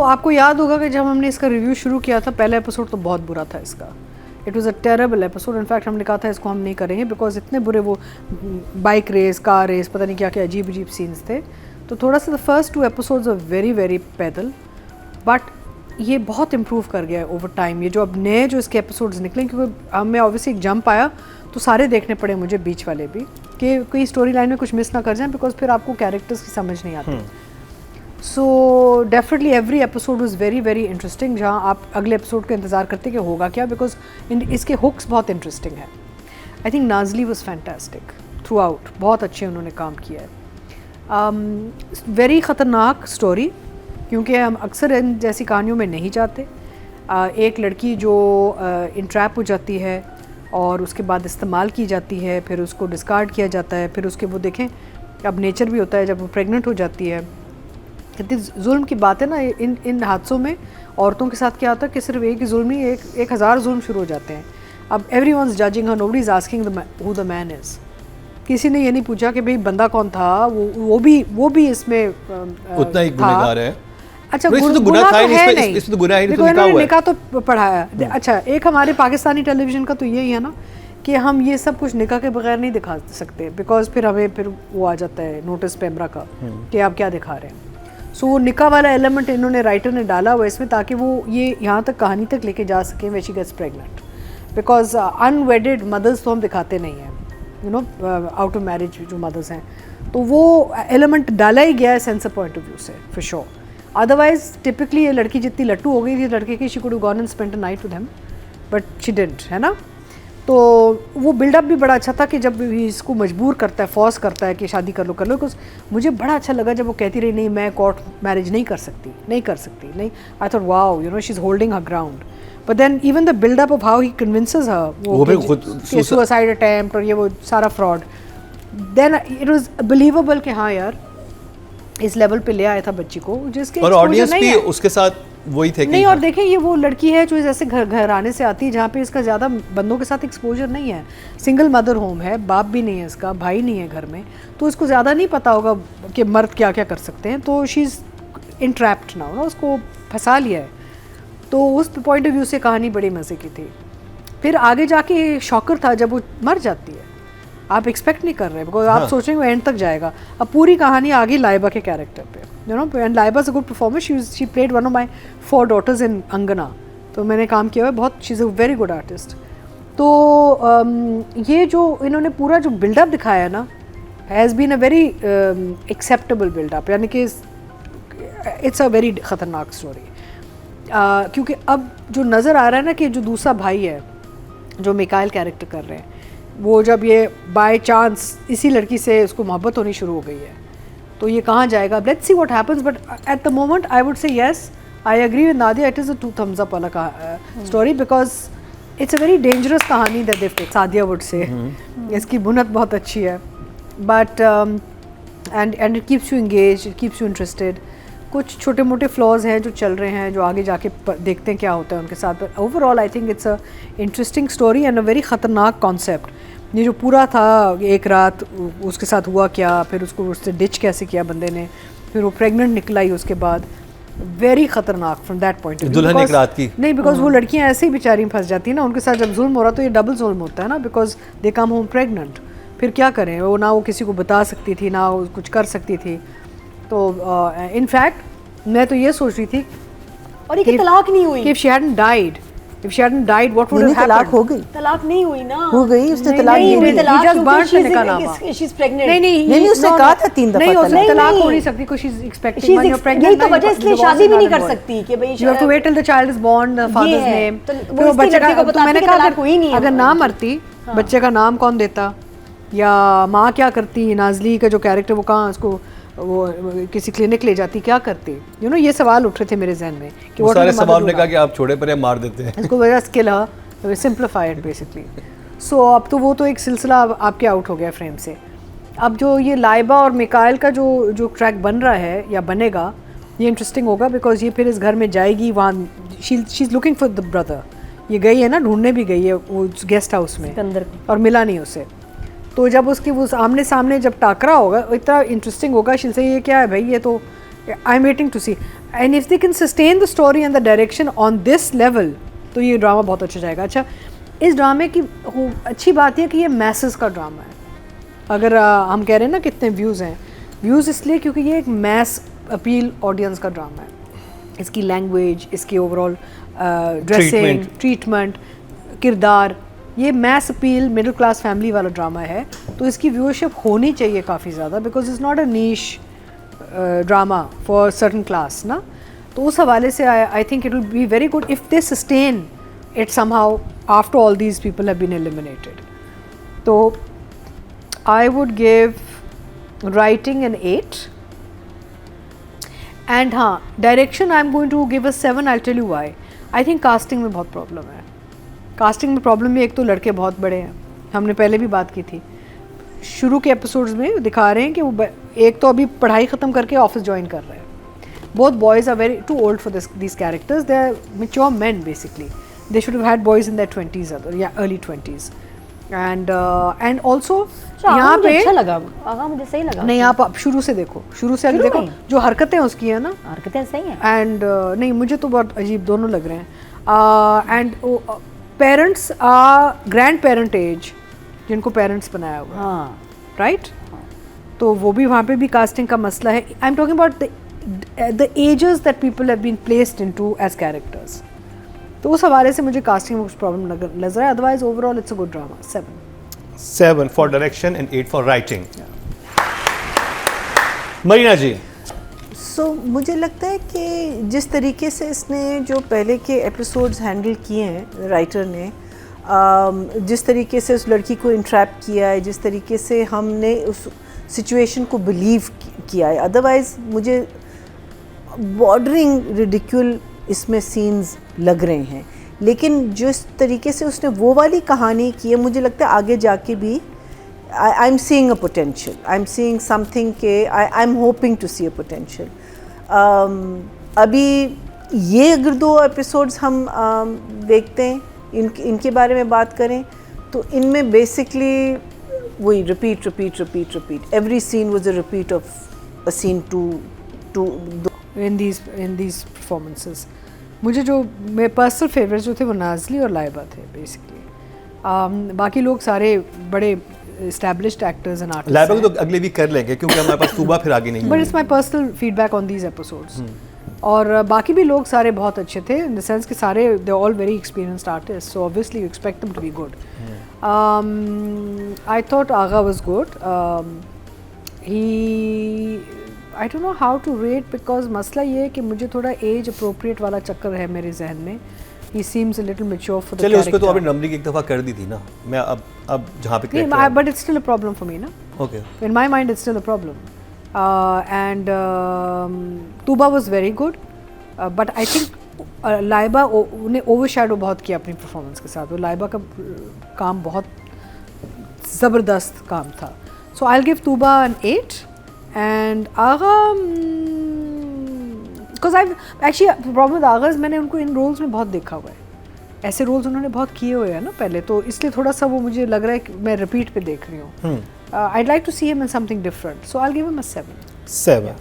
आपको याद होगा कि जब हमने इसका रिव्यू शुरू किया था, पहला एपिसोड तो बहुत बुरा था इसका. It was a terrible episode. In fact हमने कहा था इसको हम नहीं करेंगे बिकॉज इतने बुरे वो बाइक रेस, कार रेस, पता नहीं क्या क्या अजीब अजीब सीन्स थे. तो थोड़ा सा the first 2 episodes are very very पैदल, बट ये बहुत इम्प्रूव कर गया है ओवर टाइम. ये जो अब नए जो इसके एपिसोड्स निकले, क्योंकि हमें ऑब्वियसली एक जंप आया तो सारे देखने पड़े मुझे, बीच वाले भी, कि कोई स्टोरी लाइन में कुछ मिस ना कर जाए बिकॉज फिर आपको कैरेक्टर्स की समझ नहीं आती. So definitely every episode was very very interesting, जहाँ आप अगले एपिसोड का इंतज़ार करते कि होगा क्या, बिकॉज इसके हुक्स बहुत इंटरेस्टिंग है. I think Nazli was fantastic through out, बहुत अच्छे उन्होंने काम किया है. वेरी ख़तरनाक स्टोरी, क्योंकि हम अक्सर इन जैसी कहानियों में नहीं जाते. एक लड़की जो इंट्रैप हो जाती है और उसके बाद इस्तेमाल की जाती है, फिर उसको डिस्कार्ड किया जाता है, फिर उसके वो देखें अब नेचर भी होता है जब वो प्रेग्नेंट हो जाती है. कितनी जुल्म की बात है ना. इन हादसों में औरतों के साथ क्या होता है कि सिर्फ एक ही जुल्म ही 1000 जुल्म शुरू हो जाते हैं. अब every one is judging her, nobody is asking who the man is. किसी ने ये नहीं पूछा कि भाई बंदा कौन था. वो भी इसमें उतना ही गुनहगार है. अच्छा, गुनाह तो है नहीं, इसमें तो गुनाह ही तो लिखा हुआ है. निकाह तो पढ़ाया. अच्छा, एक हमारे पाकिस्तानी टेलीविज़न का तो यही है ना कि हम ये सब कुछ निकाह के बगैर नहीं दिखा सकते, बिकॉज फिर हमें वो आ जाता है नोटिस पे अमरा का कि आप क्या दिखा रहे हैं. सो वो निकाह वाला एलिमेंट इन्होंने राइटर ने डाला हुआ इसमें, ताकि वो ये यहाँ तक कहानी तक लेके जा सकें when she gets pregnant. Because unwedded mothers तो हम दिखाते नहीं हैं, you know, out of marriage जो मदर्स हैं, तो वो एलिमेंट डाला ही गया है सेंसर पॉइंट ऑफ व्यू से फॉर श्योर. अदरवाइज टिपिकली ये लड़की जितनी लट्टू हो गई थी लड़के की, she could have gone and spent a night with him, but she didn't, है ना. तो वो बिल्डअप भी बड़ा अच्छा था कि जब इसको मजबूर करता है, फोर्स करता है कि शादी कर लो. बिकॉज मुझे बड़ा अच्छा लगा जब वो कहती रही नहीं मैं कोर्ट मैरिज नहीं कर सकती. I thought wow, you know, she is holding her ground. But then even the buildup of how he convinces her, वो भी सुसाइड अटेम्प्ट और ये वो सारा fraud, then it was believable कि हाँ यार इस लेवल पे ले आया था बच्ची को जिसके और ऑडियंस भी उसके साथ वही थे नहीं. और देखें ये वो लड़की है जो जैसे घराने से आती है जहाँ पे इसका ज़्यादा बंदों के साथ एक्सपोजर नहीं है. सिंगल मदर होम है, बाप भी नहीं है इसका, भाई नहीं है घर में, तो इसको ज़्यादा नहीं पता होगा कि मर्द क्या क्या कर सकते हैं. तो शी इज़ इंट्रैप्ड नाउ ना, उसको फंसा लिया है. तो उस पॉइंट ऑफ व्यू से कहानी बड़ी मज़े की थी. फिर आगे जाके शॉकर था जब वो मर जाती है, आप एक्सपेक्ट नहीं कर रहे बिकॉज आप सोच रहे हो एंड तक जाएगा. अब पूरी कहानी आ गई लाइबा के कैरेक्टर पे, you know, and Laiba is a good performance. She played one of my 4 daughters in Angna, तो मैंने काम किया हुआ है बहुत. She is a very good artist. तो ये जो इन्होंने पूरा जो बिल्डअप दिखाया ना has been a very acceptable buildup, यानी कि इट्स अ वेरी ख़तरनाक स्टोरी. क्योंकि अब जो नज़र आ रहा है ना कि जो दूसरा भाई है जो मिकाइल कैरेक्टर कर रहे हैं, वो जब ये बाय चांस इसी लड़की से उसको मोहब्बत होनी शुरू हो गई है तो ये कहाँ जाएगा. Let's see what happens, but at the moment I would say yes, I agree with Nadia, it is a 2 thumbs up वाला story because it's a very dangerous कहानी that they Sadia would say. इसकी बुनत बहुत अच्छी है, but and it keeps you engage, it keeps you interested. कुछ छोटे मोटे फ्लॉज हैं जो चल रहे हैं जो आगे जाके देखते हैं क्या होता है उनके साथ. But overall I think it's a interesting story and a very ख़तरनाक कॉन्सेप्ट. ये जो पूरा था एक रात उसके साथ हुआ क्या, फिर उसको उससे डिच कैसे किया बंदे ने, फिर वो प्रेग्नेंट निकला ही उसके बाद, वेरी ख़तरनाक from that point of view. दुल्हन एक रात की नहीं, बिकॉज वो लड़कियाँ ऐसे ही बेचारी फंस जाती हैं ना, उनके साथ जब जुल्म हो रहा तो ये डबल जुल्म होता है ना, because they come home pregnant. फिर क्या करें, वो ना वो किसी को बता सकती थी ना वो कुछ कर सकती थी. तो इनफैक्ट मैं तो ये सोच रही थी और ये तलाक नहीं हुई. if she hadn't died what would have happened. तलाक हो गई, तलाक नहीं हुई ना, हो गई उसने तलाक नहीं हुई. तलाक शी इज प्रेग्नेंट. नहीं उसने कहा था 3 दफा नहीं तलाक हो नहीं सकती कुछ. She is expecting when you are pregnant. तो वजह इसलिए शादी भी नहीं कर सकती कि भाई you have to wait till the child is born, the father's name. तो बच्चे का तो मैंने कहा अगर ना मरती बच्चे का नाम कौन देता, या माँ क्या करती, नाज़ली का जो कैरेक्टर वो कहाँ उसको वो किसी क्लिनिक ले जाती, क्या करती, यू नो. ये सवाल उठ रहे थे मेरे जहन में कि वो सारे सवाल ने कहा कि आप छोड़े पर या मार देते हैं इसको, वजह स्किल सिंप्लीफाइड बेसिकली. सो अब तो वो तो एक सिलसिला आपके आउट हो गया फ्रेम से. अब जो ये लाइबा और मिकाइल का जो ट्रैक बन रहा है या बनेगा, ये इंटरेस्टिंग होगा बिकॉज ये फिर इस घर में जाएगी, वहाँ she is looking for the brother. ये गई है ना, ढूंढने भी गई है वो गेस्ट हाउस में अंदर और मिला नहीं उसे. तो जब उसके वो आमने सामने जब टाकरा होगा इतना इंटरेस्टिंग होगा. शिल से ये क्या है भाई, ये तो I'm waiting to see. And if they can sustain the story and the direction on this level, तो ये ड्रामा बहुत अच्छा जाएगा. अच्छा, इस ड्रामे की अच्छी बात है कि ये मैसेस का ड्रामा है. अगर हम कह रहे हैं ना कितने व्यूज़ हैं, व्यूज़ इसलिए क्योंकि ये एक मैस अपील ऑडियंस का ड्रामा है. इसकी लैंग्वेज, इसकी ओवरऑल ड्रेसिंग, ट्रीटमेंट, किरदार, ये mass appeal middle class family वाला ड्रामा है. तो इसकी व्यूअरशिप होनी चाहिए काफ़ी ज़्यादा, because it's not a niche drama for certain class ना. तो उस हवाले से I think it will be very good if they sustain it somehow after all these people have been eliminated. तो I would give writing an 8. And हाँ, direction I am going to give a 7. I tell you why. I think casting में बहुत problem है. Casting में problem भी, एक तो लड़के बहुत बड़े हैं, हमने पहले भी बात की थी. शुरू के एपिसोड्स में दिखा रहे हैं कि वो एक तो अभी पढ़ाई ख़त्म करके ऑफिस ज्वाइन कर रहे हैं. Both boys are very too old for this characters. They are mature man basically. They should have had boys in their 20s या अर्ली 20s. एंड ऑल्सो यहाँ पे अच्छा लगा, आगा मुझे सही लगा. नहीं, आप शुरू से देखो, शुरू से आगे देखो जो हरकतें उसकी है ना, हरकतें सही हैं. एंड नहीं, मुझे तो बहुत अजीब दोनों लग रहे हैं. And parents are grand parent age, जिनको पेरेंट्स बनाया हुआ है. हाँ, राइट. तो वो भी वहाँ पे भी कास्टिंग का मसला है. I am talking about the ages that people have been placed into age characters. तो उस हवाले से मुझे कास्टिंग में कुछ प्रॉब्लम लग रहा है. Otherwise overall it's a good drama. 7 for direction and 8 for writing. Marina ji. So मुझे लगता है कि जिस तरीके से इसने जो पहले के एपिसोड्स हैंडल किए हैं राइटर ने, जिस तरीके से उस लड़की को इंट्रैप किया है, जिस तरीके से हमने उस सिचुएशन को बिलीव किया है, अदरवाइज़ मुझे बॉर्डरिंग रिडिक्यूल इसमें सीन्स लग रहे हैं. लेकिन जिस तरीके से उसने वो वाली कहानी की है, मुझे लगता है आगे जाके भी I am seeing a potential. I am seeing something के I am hoping to see a potential. अभी ये अगर 2 एपिसोड्स हम देखते हैं, इनके बारे में बात करें, तो इनमें बेसिकली वही repeat every scene was a repeat of a scene too in these performances. मुझे जो मेरे पर्सनल फेवरेट्स जो थे वो नाज़ली और लाइबा थे बेसिकली. बाकी लोग सारे बड़े established actors and artist. Laiba को तो अगले वीक कर लेंगे क्योंकि हमारे पास तूबा फिर आगे नहीं. But it's my personal feedback on these episodes. और बाकी भी लोग सारे बहुत अच्छे थे इन द सेंस कि सारे they all very experienced artist. So obviously you expect them to be good. I thought Agha was good. He I don't know how to rate, because मसला ये है कि मुझे थोड़ा एज अप्रोप्रिएट वाला चक्कर है मेरे जहन में. ही seems a little mature for the चलिए उस पे तो आपने नंबरिंग एक दफ़ा कर दी थी ना. मैं अब जहाँ पे नहीं, but it's still a problem for me ना. Okay. In my mind, it's still a problem. And Tuba was very good, but I think Laiba ने ओवरशैडो बहुत किया अपनी परफॉर्मेंस के साथ. वो लाइबा का काम बहुत ज़बरदस्त काम था. So I will give Tuba an 8 and Agha, because I actually problem with Agha, मैंने उनको इन रोल्स में बहुत देखा हुआ है. ऐसे रोल्स उन्होंने बहुत किए हुए हैं ना पहले, तो इसलिए थोड़ा सा वो मुझे लग रहा है कि मैं रिपीट पे देख रही हूँ. I'd like to see him in something different, so I'll give him a 7. 7.